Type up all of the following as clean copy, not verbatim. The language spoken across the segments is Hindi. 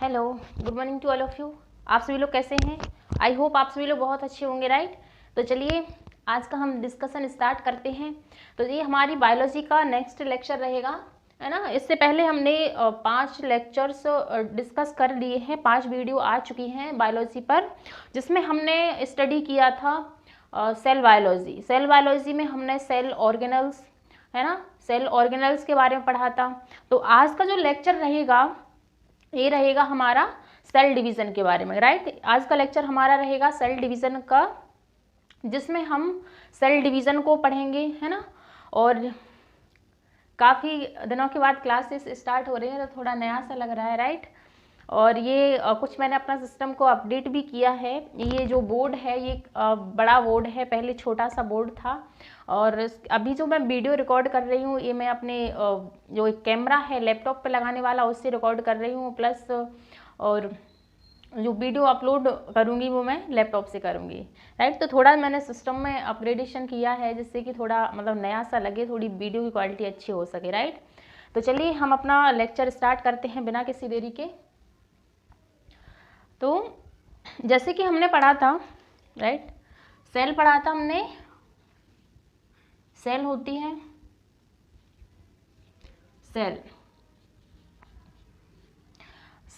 Hello, good morning to all of you. आप सभी लोग कैसे हैं? आई होप आप सभी लोग बहुत अच्छे होंगे, राइट। तो चलिए आज का हम डिस्कशन स्टार्ट करते हैं। तो ये हमारी बायोलॉजी का नेक्स्ट लेक्चर रहेगा, है ना। इससे पहले हमने 5 लेक्चर्स डिस्कस कर लिए हैं, 5 वीडियो आ चुकी हैं बायोलॉजी पर, जिसमें हमने स्टडी किया था सेल बायोलॉजी। सेल बायोलॉजी में हमने सेल ऑर्गेनल्स, है ना, सेल ऑर्गेनल्स के बारे में पढ़ा था। तो आज का जो लेक्चर रहेगा ये रहेगा हमारा सेल डिवीज़न के बारे में, राइट। आज का लेक्चर हमारा रहेगा सेल डिवीज़न का, जिसमें हम सेल डिवीज़न को पढ़ेंगे, है ना। और काफ़ी दिनों के बाद क्लासेस स्टार्ट हो रहे हैं तो थोड़ा नया सा लग रहा है, राइट। और ये कुछ मैंने अपना सिस्टम को अपडेट भी किया है। ये जो बोर्ड है ये बड़ा बोर्ड है, पहले छोटा सा बोर्ड था। और अभी जो मैं वीडियो रिकॉर्ड कर रही हूँ ये मैं अपने जो एक कैमरा है लैपटॉप पे लगाने वाला उससे रिकॉर्ड कर रही हूँ, प्लस और जो वीडियो अपलोड करूँगी वो मैं लैपटॉप से करूँगी, राइट। तो थोड़ा मैंने सिस्टम में अपग्रेडेशन किया है जिससे कि थोड़ा मतलब नया सा लगे, थोड़ी वीडियो की क्वालिटी अच्छी हो सके, राइट। तो चलिए हम अपना लेक्चर स्टार्ट करते हैं बिना किसी देरी के। तो जैसे कि हमने पढ़ा था, राइट, सेल पढ़ा था हमने। सेल होती है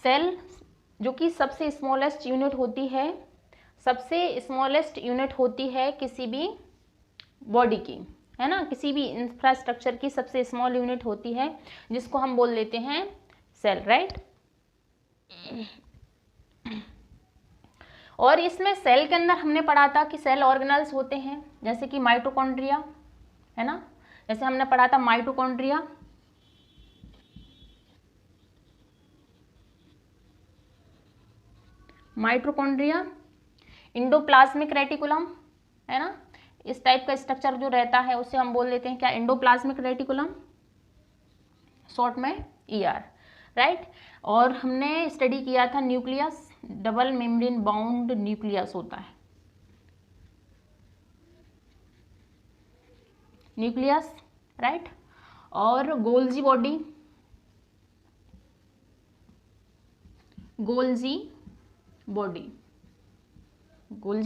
सेल जो कि सबसे स्मॉलेस्ट यूनिट होती है, सबसे स्मॉलेस्ट यूनिट होती है किसी भी बॉडी की, है ना। किसी भी इंफ्रास्ट्रक्चर की सबसे स्मॉल यूनिट होती है जिसको हम बोल देते हैं सेल, राइट। और इसमें सेल के अंदर हमने पढ़ा था कि सेल ऑर्गेनल्स होते हैं, जैसे कि माइटोकॉन्ड्रिया, है ना। जैसे हमने पढ़ा था माइटोकॉन्ड्रिया, इंडोप्लाज्मिक रेटिकुलम, है ना। इस टाइप का स्ट्रक्चर जो रहता है उसे हम बोल देते हैं क्या, इंडोप्लाज्मिक रेटिकुलम, शॉर्ट में ईआर, राइट। और हमने स्टडी किया था nucleus, double membrane bound nucleus होता है न्यूक्लियस, राइट। और गोल्जी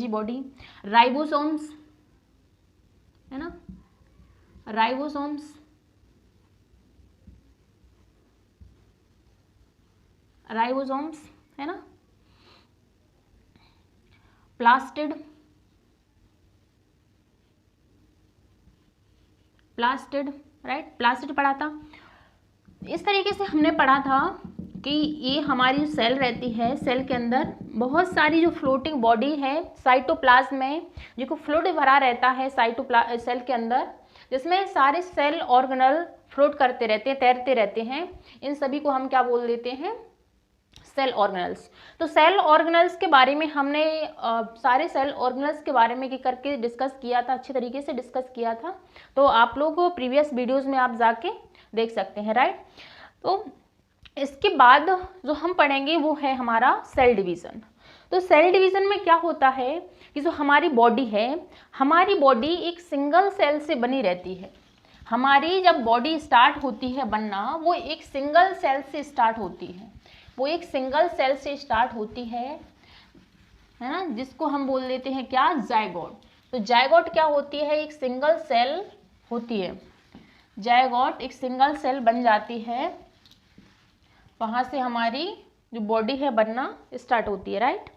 बॉडी, राइबोसोम्स, है ना, राइबोसोम्स, है ना। प्लास्टिड, राइट, प्लास्टिड पढ़ा था। इस तरीके से हमने पढ़ा था कि ये हमारी सेल रहती है, सेल के अंदर बहुत सारी जो फ्लोटिंग बॉडी है साइटोप्लाज्म में, जो फ्लूइड भरा रहता है सेल के अंदर, जिसमें सारे सेल ऑर्गेनल फ्लोट करते रहते हैं, तैरते रहते हैं। इन सभी को हम क्या बोल देते हैं, सेल ऑर्गेनल्स। तो सेल ऑर्गेनल्स के बारे में हमने सारे सेल ऑर्गेनल्स के बारे में करके डिस्कस किया था, अच्छे तरीके से डिस्कस किया था। तो आप लोग प्रीवियस वीडियोस में आप जाके देख सकते हैं, राइट। तो इसके बाद जो हम पढ़ेंगे वो है हमारा सेल डिवीज़न। तो सेल डिवीज़न में क्या होता है कि जो हमारी बॉडी है, हमारी बॉडी एक सिंगल सेल से बनी रहती है। हमारी जब बॉडी स्टार्ट होती है बनना, वो एक सिंगल सेल से स्टार्ट होती है, है ना, जिसको हम बोल देते हैं क्या, जायगोट। तो जायगोट क्या होती है, एक सिंगल सेल होती है। जायगोट एक सिंगल सेल बन जाती है, वहां से हमारी जो बॉडी है बनना स्टार्ट होती है, राइट।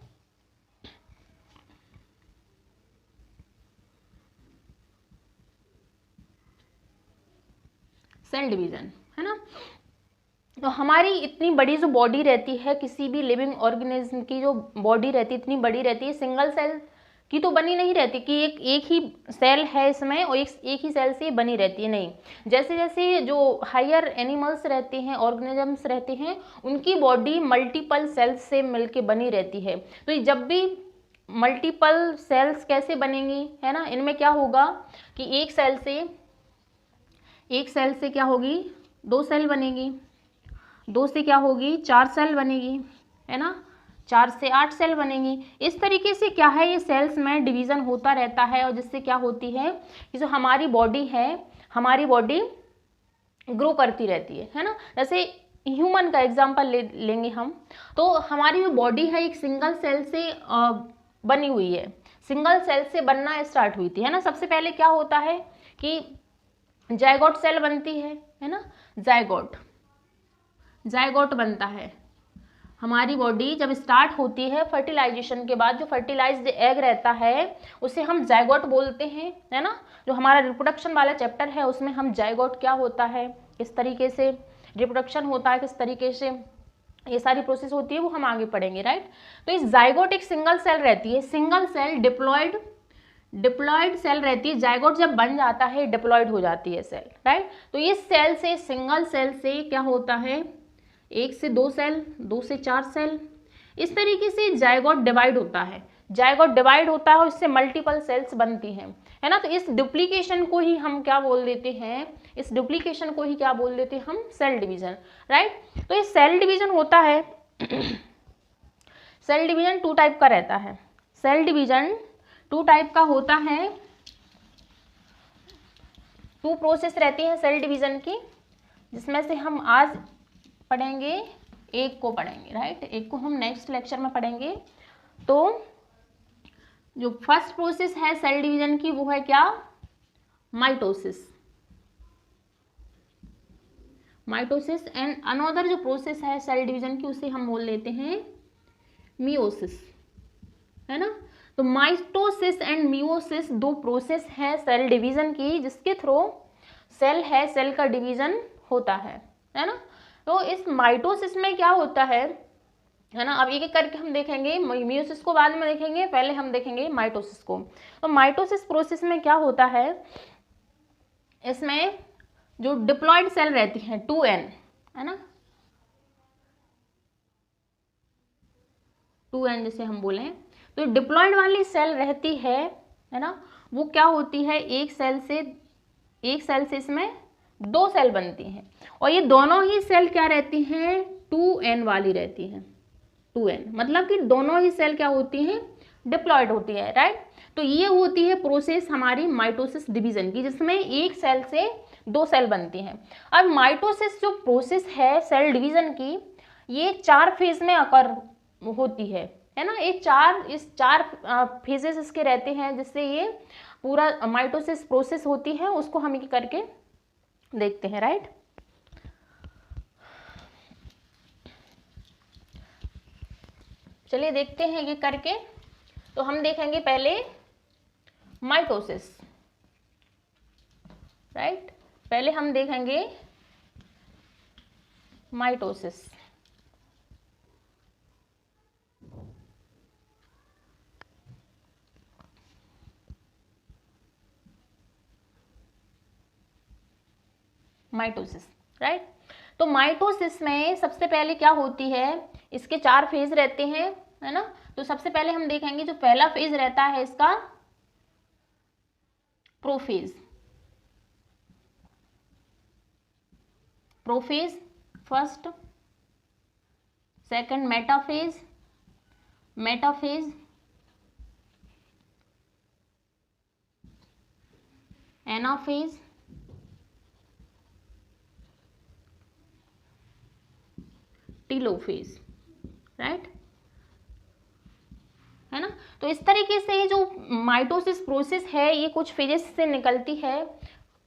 सेल डिवीजन, है ना। तो हमारी इतनी बड़ी जो बॉडी रहती है, किसी भी लिविंग ऑर्गेनिज्म की जो बॉडी रहती है इतनी बड़ी रहती है, सिंगल सेल की तो बनी नहीं रहती कि एक ही सेल है इसमें और एक ही सेल से बनी रहती है, नहीं। जैसे जैसे जो हायर एनिमल्स रहते हैं, ऑर्गेनिजम्स रहते हैं, उनकी बॉडी मल्टीपल सेल्स से मिलके बनी रहती है। तो जब भी मल्टीपल सेल्स कैसे बनेंगी, है ना, इनमें क्या होगा कि एक सेल से क्या होगी, 2 सेल बनेगी, 2 से क्या होगी, 4 सेल बनेगी, है ना, 4 से 8 सेल बनेंगी। इस तरीके से क्या है, ये सेल्स में डिवीज़न होता रहता है, और जिससे क्या होती है कि जो हमारी बॉडी है, हमारी बॉडी ग्रो करती रहती है ना। जैसे ह्यूमन का एग्जाम्पल लेंगे हम, तो हमारी जो बॉडी है एक सिंगल सेल से बनी हुई है, सिंगल सेल से बनना स्टार्ट हुई थी, है ना। सबसे पहले क्या होता है कि जाइगोट सेल बनती है ना, जाइगोट बनता है। हमारी बॉडी जब स्टार्ट होती है फर्टिलाइजेशन के बाद, जो फर्टिलाइज्ड एग रहता है उसे हम जाइगोट बोलते हैं, है ना। जो हमारा रिप्रोडक्शन वाला चैप्टर है उसमें हम जाइगोट क्या होता है, किस तरीके से रिप्रोडक्शन होता है, किस तरीके से ये सारी प्रोसेस होती है, वो हम आगे पढ़ेंगे, राइट। तो इस जाइगोट एक सिंगल सेल रहती है, सिंगल सेल डिप्लॉयड सेल रहती है। जाइगोट जब बन जाता है डिप्लॉयड हो जाती है सेल, राइट। तो इस सेल से, सिंगल सेल से क्या होता है, 1 से 2 सेल, 2 से 4 सेल, इस तरीके से जाइगोट डिवाइड होता है। जाइगोट डिवाइड होता है और इससे मल्टीपल सेल्स बनती हैं, है ना। तो इस डुप्लीकेशन को ही हम क्या बोल देते हैं, इस डुप्लीकेशन को ही क्या बोल देते हैं हम, सेल डिवीजन, राइट। तो ये सेल डिवीजन होता है सेल डिवीजन 2 टाइप का रहता है, सेल डिवीजन 2 टाइप का होता है, 2 प्रोसेस रहती है सेल डिवीजन की, जिसमें से हम आज पढ़ेंगे, एक को पढ़ेंगे, राइट, एक को हम नेक्स्ट लेक्चर में पढ़ेंगे। तो जो फर्स्ट प्रोसेस है सेल डिवीजन की वो है क्या, माइटोसिस एंड अनदर जो प्रोसेस है सेल डिवीजन की उसे हम बोल लेते हैं मियोसिस, है ना। तो माइटोसिस एंड मियोसिस 2 प्रोसेस है सेल डिवीजन की, जिसके थ्रू सेल का डिवीजन होता है ना। तो इस माइटोसिस में क्या होता है ना, अब एक एक करके हम देखेंगे, मियोसिस को बाद में देखेंगे, पहले हम देखेंगे माइटोसिस को। तो माइटोसिस प्रोसेस में क्या होता है, इसमें जो डिप्लॉयड सेल रहती है 2n, है ना, 2n जैसे हम बोले, तो डिप्लॉयड वाली सेल रहती है ना, वो क्या होती है, एक सेल से इसमें 2 सेल बनती हैं, और ये दोनों ही सेल क्या रहती हैं, 2n वाली रहती हैं, 2n मतलब कि दोनों ही सेल क्या होती हैं, डिप्लॉयड होती है, राइट। तो ये होती है प्रोसेस हमारी माइटोसिस डिवीजन की, जिसमें एक सेल से 2 सेल बनती हैं। अब माइटोसिस जो प्रोसेस है सेल डिवीजन की, ये 4 फेज में अकर होती है ना। इस 4 फेजेस इसके रहते हैं, जिससे ये पूरा माइटोसिस प्रोसेस होती है, उसको हम एक करके देखते हैं, राइट। चलिए देखते हैं ये करके। तो हम देखेंगे पहले माइटोसिस, राइट, पहले हम देखेंगे माइटोसिस। राइट। तो माइटोसिस में सबसे पहले क्या होती है, इसके 4 फेज रहते हैं, है ना। तो सबसे पहले हम देखेंगे जो पहला फेज रहता है इसका prophase, first, second metaphase, anaphase, telophase, right, है ना। तो इस तरीके से जो माइटोसिस प्रोसेस है ये कुछ फेजेस से निकलती है,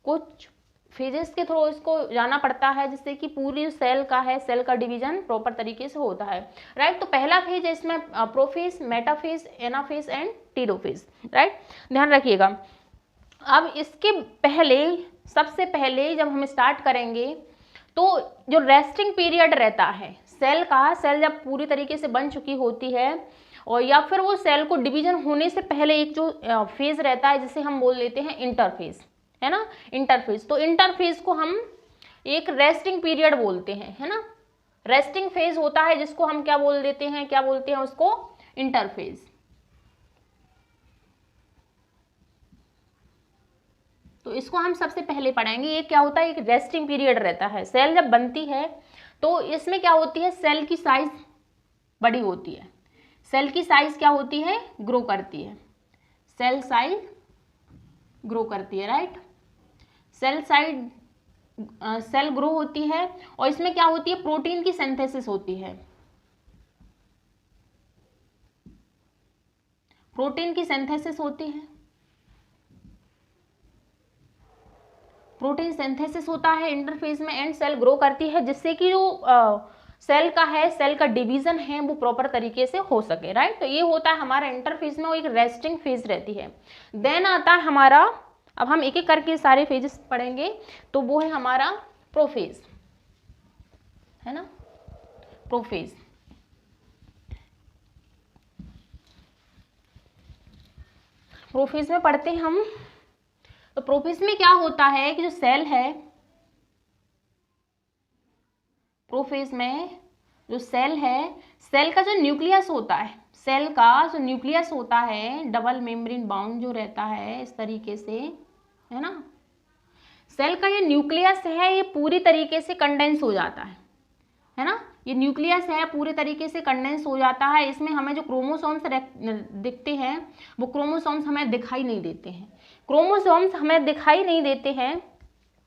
कुछ फेजेस के थ्रू इसको जाना पड़ता है, जिससे कि पूरी सेल का डिवीजन प्रॉपर तरीके से होता है, राइट। तो पहला फेज है इसमें prophase, metaphase, anaphase and telophase, right, ध्यान रखिएगा। अब इसके पहले, सबसे पहले जब हम स्टार्ट करेंगे तो जो रेस्टिंग पीरियड रहता है सेल जब पूरी तरीके से बन चुकी होती है, और या फिर वो सेल को डिवीजन होने से पहले एक जो फेज रहता है जिसे हम बोल लेते हैं इंटरफेज, है ना, इंटरफेज। तो इंटरफेज को हम एक रेस्टिंग पीरियड बोलते हैं, है ना, रेस्टिंग फेज होता है जिसको हम क्या बोलते हैं उसको इंटरफेज। तो इसको हम सबसे पहले पढ़ेंगे। ये क्या होता है, एक रेस्टिंग पीरियड रहता है। सेल जब बनती है तो इसमें क्या होती है, सेल की साइज बड़ी होती है, सेल की साइज क्या होती है, ग्रो करती है, सेल साइज ग्रो करती है, right. Cell size cell grow होती है और इसमें क्या होती है, प्रोटीन की सिंथेसिस होती है, प्रोटीन की सिंथेसिस होती है, प्रोटीन सिंथेसिस होता है इंटरफेज में एंड सेल ग्रो करती है, जिससे कि जो सेल का है, सेल का डिवीजन है वो प्रॉपर तरीके से हो सके, राइट। तो ये होता है हमारा इंटरफेज में, वो एक रेस्टिंग फेज रहती है। देन आता है हमारा, अब हम एक एक करके सारे फेजेस पढ़ेंगे, तो वो है हमारा प्रोफेज, है ना, प्रोफेज। प्रोफेज में पढ़ते हैं हम। तो प्रोफेज में क्या होता है कि जो सेल है, प्रोफेज में जो सेल है, सेल का जो न्यूक्लियस होता है, सेल का जो न्यूक्लियस होता है डबल मेम्ब्रेन बाउंड जो रहता है इस तरीके से, है ना, सेल का ये न्यूक्लियस है, ये पूरी तरीके से कंडेंस हो जाता है ना, ये न्यूक्लियस है पूरे तरीके से कंडेंस हो जाता है। इसमें हमें जो क्रोमोसोम्स दिखते हैं वो क्रोमोसोम्स हमें दिखाई नहीं देते हैं, क्रोमोसोम्स हमें दिखाई नहीं देते हैं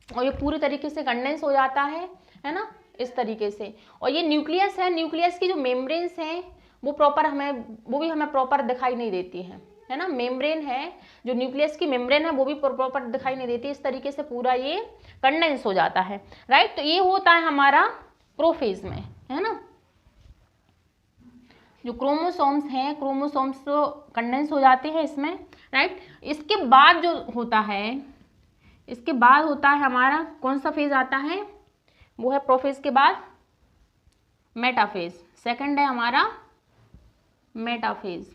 और ये पूरी तरीके से कंडेंस हो जाता है ना, इस तरीके से। और ये न्यूक्लियस है, न्यूक्लियस की जो मेम्ब्रेन्स हैं वो प्रॉपर हमें, वो भी हमें प्रॉपर दिखाई नहीं देती है ना, मेम्ब्रेन है जो न्यूक्लियस की मेम्ब्रेन है वो भी प्रॉपर दिखाई नहीं देती, इस तरीके से पूरा ये कंडेंस हो जाता है, राइट। तो ये होता है हमारा प्रोफेज में, है ना, जो क्रोमोसोम्स हैं, क्रोमोसोम्स तो कंडेंस हो जाते हैं इसमें, राइट। इसके बाद जो होता है, इसके बाद होता है हमारा कौन सा फेज आता है, वो है प्रोफेज के बाद मेटाफेज, सेकंड है हमारा मेटाफेज।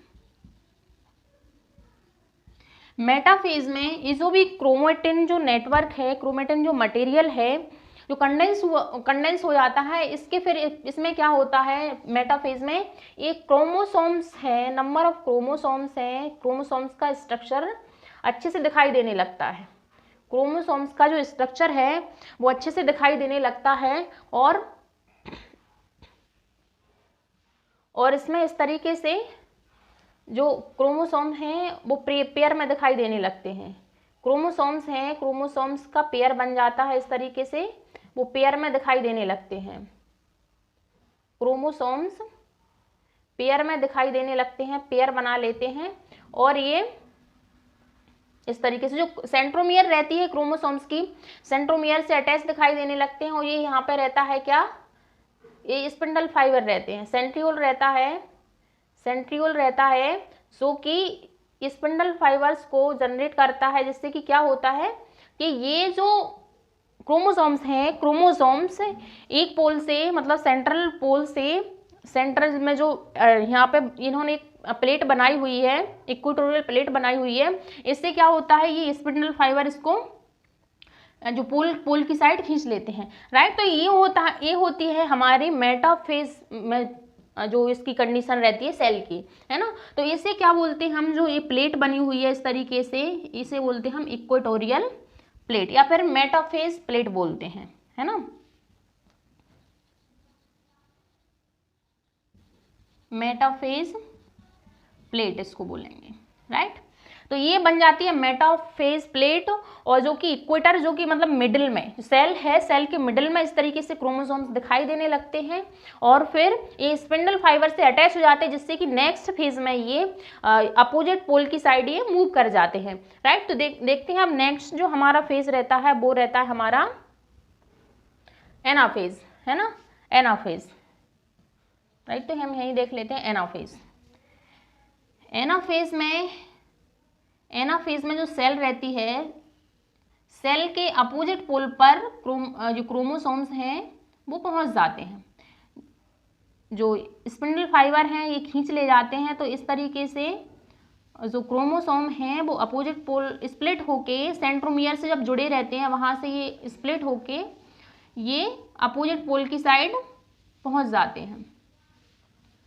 मेटाफेज में ये जो भी क्रोमेटिन जो नेटवर्क है, क्रोमेटिन जो मटेरियल है जो कंडेंस हो जाता है, इसके फिर इसमें क्या होता है मेटाफेज में, एक क्रोमोसोम्स है, नंबर ऑफ क्रोमोसोम्स है, क्रोमोसोम्स का स्ट्रक्चर अच्छे से दिखाई देने लगता है, क्रोमोसोम्स का जो स्ट्रक्चर है वो अच्छे से दिखाई देने लगता है और इसमें इस तरीके से जो क्रोमोसोम हैं वो पेयर में दिखाई देने लगते हैं, क्रोमोसोम्स हैं, क्रोमोसोम्स का पेयर बन जाता है, इस तरीके से वो पेयर में दिखाई देने लगते हैं, क्रोमोसोम्स पेयर में दिखाई देने लगते हैं, पेयर बना लेते हैं और ये इस तरीके से जो सेंट्रोमियर रहती है क्रोमोसोम्स की, सेंट्रोमियर से अटैच दिखाई देने लगते हैं और ये यहाँ पे रहता है क्या, ये स्पिंडल फाइबर रहते हैं, सेंट्रियोल रहता है, सेंट्रियोल रहता है जो कि स्पिंडल फाइबर्स को जनरेट करता है, जिससे कि क्या होता है कि ये जो क्रोमोसोम्स हैं, क्रोमोसोम्स एक पोल से मतलब सेंट्रल पोल से, सेंटर में जो यहाँ पे इन्होंने एक प्लेट बनाई हुई है, इक्वेटोरियल प्लेट बनाई हुई है, इससे क्या होता है ये स्पिंडल फाइबर इसको जो पोल की साइड खींच लेते हैं, राइट। तो ये होता है, ये होती है हमारी मेटाफेज में जो इसकी कंडीशन रहती है सेल की, है ना। तो इसे क्या बोलते हैं हम, जो ये प्लेट बनी हुई है इस तरीके से, इसे बोलते हैं हम इक्वेटोरियल प्लेट या फिर मेटाफेज प्लेट बोलते हैं, है ना, मेटाफेज प्लेट इसको बोलेंगे, राइट। तो ये बन जाती है मेटाफेज प्लेट, और जो कि इक्वेटर, जो कि मतलब मिडिल में सेल है, सेल के मिडिल में इस तरीके से क्रोमोसोम्स दिखाई देने लगते हैं और फिर ये स्पिंडल फाइबर से अटैच हो जाते हैं, जिससे कि नेक्स्ट फेज में ये अपोजिट पोल की साइड ये मूव कर जाते हैं, राइट। तो देखते हैं अब नेक्स्ट जो हमारा फेज रहता है वो रहता है हमारा एनाफेज, है ना, एनाफेज, राइट। तो हम यही देख लेते हैं एनाफेज। एनाफेज में जो सेल रहती है, सेल के अपोजिट पोल पर जो क्रोमोसोम्स हैं वो पहुंच जाते हैं, जो स्पिंडल फाइबर हैं ये खींच ले जाते हैं, तो इस तरीके से जो क्रोमोसोम हैं वो अपोजिट पोल स्प्लिट होके सेंट्रोमियर से जब जुड़े रहते हैं, वहाँ से ये स्प्लिट होके ये अपोजिट पोल की साइड पहुंच जाते हैं,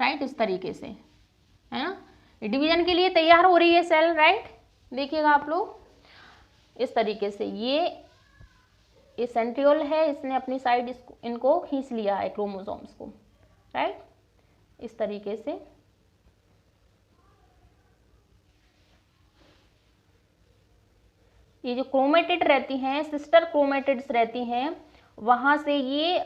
राइट, इस तरीके से, है ना। डिवीजन के लिए तैयार हो रही है सेल, राइट। देखिएगा आप लोग इस तरीके से, ये सेंट्रियोल है, इसने अपनी साइड इनको खींच लिया है क्रोमोसोम्स को, राइट, इस तरीके से। ये जो क्रोमेटिड रहती हैं, सिस्टर क्रोमेटिड्स रहती हैं, वहां से ये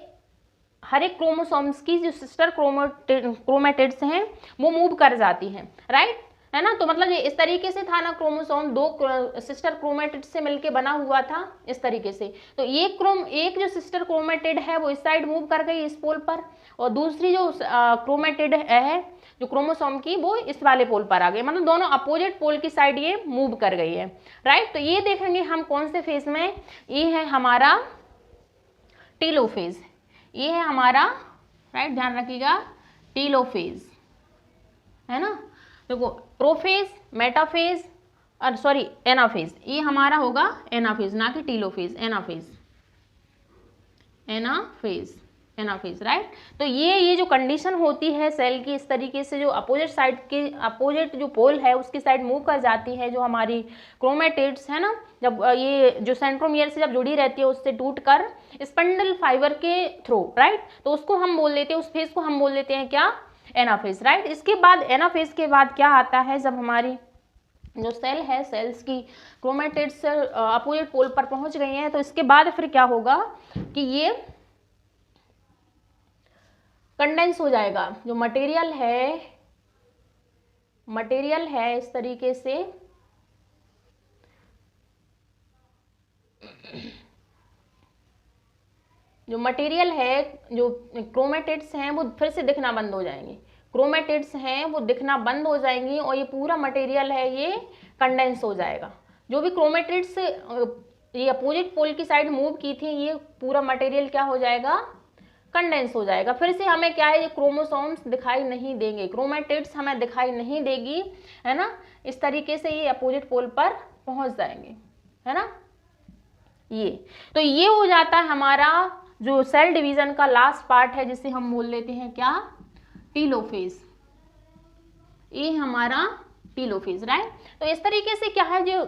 हर एक क्रोमोसोम्स की जो सिस्टर क्रोमेटिड्स हैं वो मूव कर जाती हैं, राइट, है ना। तो मतलब ये इस तरीके से था ना, क्रोमोसोम दो सिस्टर क्रोमेटिड से मिलके बना हुआ था इस तरीके से। तो एक जो सिस्टर क्रोमेटिड है वो इस साइड मूव कर गई इस पोल पर, और दूसरी जो क्रोमेटिड है जो क्रोमोसोम की वो इस वाले पोल पर आ गई, मतलब दोनों अपोजिट पोल की साइड ये मूव कर गई है, राइट। तो ये देखेंगे हम कौन से फेज में, ये है हमारा टीलोफेज, ये है हमारा, राइट, ध्यान रखिएगा, टीलोफेज, है ना। देखो प्रोफेज, मेटाफेज और सॉरी एनाफेज, ये हमारा होगा एनाफेज, ना कि telophase, anaphase, anaphase, anaphase, right. तो ये जो कंडीशन होती है सेल की, इस तरीके से जो अपोजिट साइड के अपोजिट जो पोल है उसकी साइड मूव कर जाती है, जो हमारी क्रोमेटिड्स है ना, जब ये जो सेंट्रोमियर से जब जुड़ी रहती है उससे टूट कर स्पंडल फाइबर के थ्रू, राइट, तो उसको हम बोल लेते हैं, उस फेज को हम बोल लेते हैं क्या, एनाफेज, राइट। इसके बाद एनाफेज के बाद क्या आता है, जब हमारी जो सेल है, सेल्स की क्रोमेटिड्स अपोजिट पोल पर पहुंच गई हैं, तो इसके बाद फिर क्या होगा कि ये कंडेंस हो जाएगा, जो मटेरियल है इस तरीके से जो मटेरियल है, जो क्रोमेटिड्स हैं वो फिर से दिखना बंद हो जाएंगे, क्रोमेटिड्स हैं वो दिखना बंद हो जाएंगी, और ये पूरा मटेरियल है ये कंडेंस हो जाएगा। जो भी क्रोमेटिड्स ये अपोजिट पोल की साइड मूव की थी, ये पूरा मटेरियल क्या हो जाएगा, कंडेंस हो जाएगा। फिर से हमें क्या है, ये क्रोमोसोम्स दिखाई नहीं देंगे, क्रोमेटिड्स हमें दिखाई नहीं देगी, है ना। इस तरीके से ये अपोजिट पोल पर पहुंच जाएंगे, है ना। ये तो ये हो जाता है हमारा जो सेल डिवीजन का लास्ट पार्ट है, जिसे हम बोल लेते हैं क्या, टीलोफेज। ये हमारा टीलोफेज, राइट। तो इस तरीके से क्या है, जो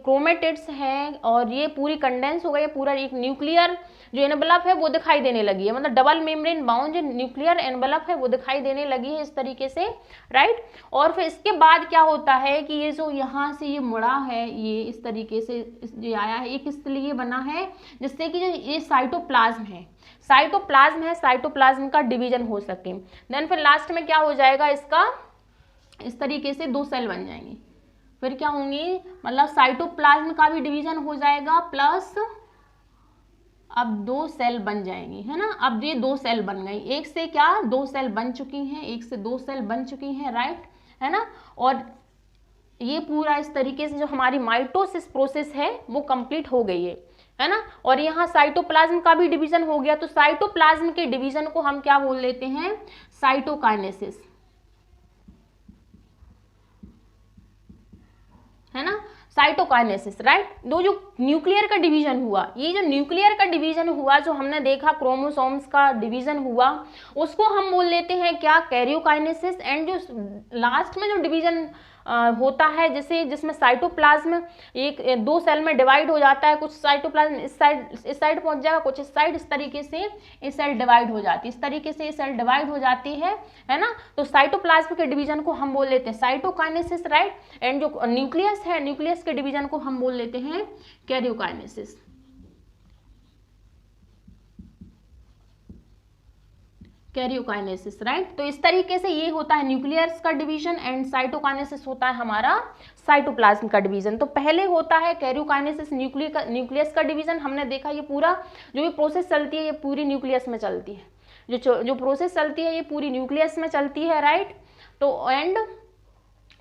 क्रोमेटिड्स है और ये पूरी कंडेंस हो गई, पूरा एक न्यूक्लियर जो एनवलप है वो दिखाई देने लगी है, मतलब डबल मेम्ब्रेन बाउंड जो न्यूक्लियर एनवलप है वो दिखाई देने लगी है इस तरीके से, राइट। और फिर इसके बाद क्या होता है कि ये जो यहाँ से ये मुड़ा है, ये इस तरीके से जो आया है, ये किस लिए बना है, जिससे कि जो ये साइटोप्लाज्म है, साइटोप्लाज्म का डिवीजन हो सके। देन फिर लास्ट में क्या हो जाएगा, इसका इस तरीके से दो सेल बन जाएंगे, फिर क्या होंगे, मतलब साइटोप्लाज्म का भी डिवीजन हो जाएगा, प्लस अब दो सेल बन जाएंगी, है ना। अब ये दो सेल बन गई, एक से क्या दो सेल बन चुकी हैं, एक से दो सेल बन चुकी हैं, राइट, है ना। और ये पूरा इस तरीके से जो हमारी माइटोसिस प्रोसेस है वो कंप्लीट हो गई है ना। और यहाँ साइटोप्लाज्म का भी डिवीजन हो गया, तो साइटोप्लाज्म के डिवीजन को हम क्या बोल देते हैं, साइटोकाइनेसिस, है ना, साइटोकाइनेसिस, राइट। दो जो न्यूक्लियर का डिवीजन हुआ, ये जो न्यूक्लियर का डिवीजन हुआ, जो हमने देखा क्रोमोसोम्स का डिवीजन हुआ, उसको हम बोल लेते हैं क्या, कैरियोकाइनेसिस। एंड जो लास्ट में जो डिवीजन होता है, जिसमें साइटोप्लाज्म एक दो सेल में डिवाइड हो जाता है, कुछ साइटोप्लाज्म इस साइड पहुंच जाएगा, कुछ इस साइड, इस तरीके से ये सेल डिवाइड हो जाती है, इस तरीके से ये सेल डिवाइड हो जाती है ना। तो साइटोप्लाज्म के डिवीजन को हम बोल लेते हैं साइटोकाइनेसिस, राइट। एंड जो न्यूक्लियस है, न्यूक्लियस के डिवीजन को हम बोल लेते हैं कैरियोकाइनेसिस, कैरियोकाइनेसिस, राइट। तो इस तरीके से ये होता है न्यूक्लियस का डिवीजन, एंड साइटोकाइनेसिस होता है हमारा साइटोप्लाज्म का डिवीजन। तो पहले होता है कैरियोकाइनेसिस, न्यूक्लियस का डिवीजन। हमने देखा ये पूरा जो भी प्रोसेस चलती है ये पूरी न्यूक्लियस में चलती है, जो प्रोसेस चलती है ये पूरी न्यूक्लियस में चलती है, राइट। तो एंड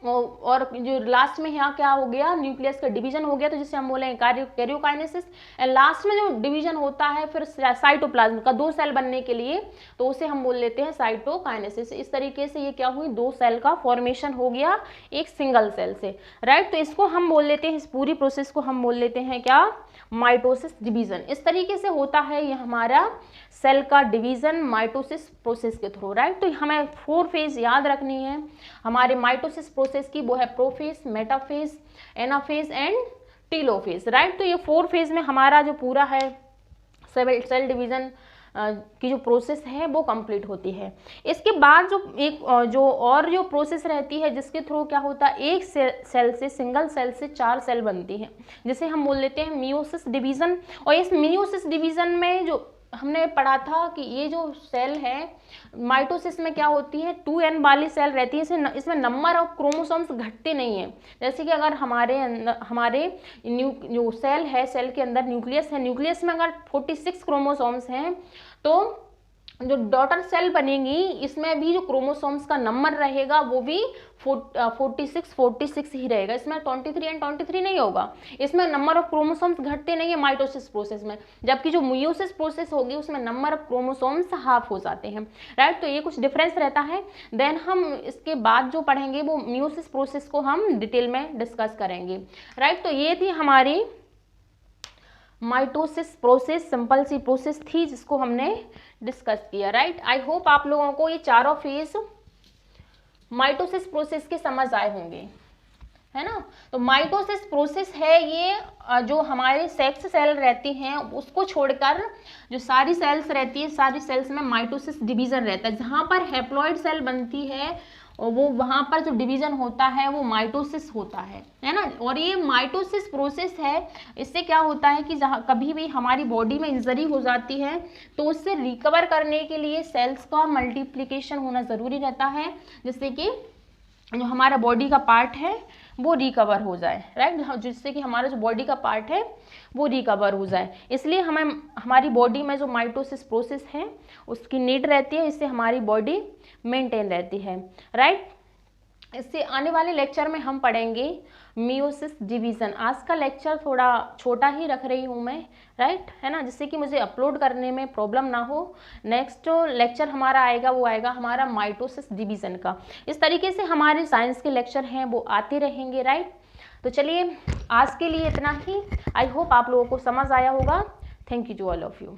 और जो लास्ट में यहाँ क्या हो गया, न्यूक्लियस का डिवीजन हो गया, तो जिसे हम बोले कैरियोकाइनेसिस। एंड लास्ट में जो डिवीजन होता है फिर साइटोप्लाज्म का दो सेल बनने के लिए, तो उसे हम बोल लेते हैं साइटोकाइनेसिस। इस तरीके से ये क्या हुई, दो सेल का फॉर्मेशन हो गया एक सिंगल सेल से, राइट। तो इसको हम बोल लेते हैं, इस पूरी प्रोसेस को हम बोल लेते हैं क्या, माइटोसिस डिवीजन। इस तरीके से होता है ये हमारा सेल का डिवीजन माइटोसिस प्रोसेस के थ्रू, राइट। तो हमें 4 फेज याद रखनी है हमारे माइटोसिस प्रोसेस की, वो है prophase, metaphase, anaphase and telophase, right. तो ये 4 फेज में हमारा जो पूरा है सेल डिवीजन की जो प्रोसेस है वो कंप्लीट होती है। इसके बाद जो प्रोसेस रहती है जिसके थ्रू क्या होता है, एक सेल से, सिंगल सेल से 4 सेल बनती है, जिसे हम बोल लेते हैं मियोसिस डिवीजन। और इस मियोसिस डिवीजन में जो हमने पढ़ा था कि ये जो सेल है माइटोसिस में क्या होती है, 2n वाली सेल रहती है, इसमें नंबर ऑफ क्रोमोसोम्स घटते नहीं है। जैसे कि अगर हमारे जो सेल है, सेल के अंदर न्यूक्लियस है, न्यूक्लियस में अगर 46 क्रोमोसोम्स हैं तो जो डॉटर सेल बनेगी इसमें भी जो क्रोमोसोम्स का नंबर रहेगा वो भी 46 ही रहेगा। इसमें 23 एंड 23 नहीं होगा। इसमें नंबर ऑफ क्रोमोसोम्स घटते नहीं है माइटोसिस प्रोसेस में, जबकि जो मियोसिस प्रोसेस होगी उसमें नंबर ऑफ क्रोमोसोम्स हाफ हो जाते हैं, राइट। तो ये कुछ डिफरेंस रहता है। देन हम इसके बाद जो पढ़ेंगे वो मियोसिस प्रोसेस को हम डिटेल में डिस्कस करेंगे, राइट। तो ये थी हमारी माइटोसिस प्रोसेस, सिंपल सी प्रोसेस थी जिसको हमने डिस्कस किया, राइट। आई होप आप लोगों को ये चारों फेज माइटोसिस प्रोसेस के समझ आए होंगे, है ना। तो माइटोसिस प्रोसेस है ये जो हमारे सेक्स सेल रहती हैं उसको छोड़कर जो सारी सेल्स रहती है, सारी सेल्स में माइटोसिस डिवीजन रहता है। जहाँ पर हैप्लॉइड सेल बनती है वो वहाँ पर जो डिवीजन होता है वो माइटोसिस होता है ना। और ये माइटोसिस प्रोसेस है, इससे क्या होता है कि जहाँ कभी भी हमारी बॉडी में इंजरी हो जाती है तो उससे रिकवर करने के लिए सेल्स का मल्टीप्लिकेशन होना ज़रूरी रहता है, जिससे कि जो हमारा बॉडी का पार्ट है वो रिकवर हो जाए, राइट। जिससे कि हमारा जो बॉडी का पार्ट है वो रिकवर हो जाए। इसलिए हमें हमारी बॉडी में जो माइटोसिस प्रोसेस है उसकी नीड रहती है, इससे हमारी बॉडी मेंटेन रहती है, राइट। इससे आने वाले लेक्चर में हम पढ़ेंगे मियोसिस डिवीज़न। आज का लेक्चर थोड़ा छोटा ही रख रही हूँ मैं, राइट, है ना, जिससे कि मुझे अपलोड करने में प्रॉब्लम ना हो। नेक्स्ट जो लेक्चर हमारा आएगा वो आएगा हमारा माइटोसिस डिवीज़न का। इस तरीके से हमारे साइंस के लेक्चर हैं वो आते रहेंगे, राइट। तो चलिए आज के लिए इतना ही। आई होप आप लोगों को समझ आया होगा। Thank you to all of you.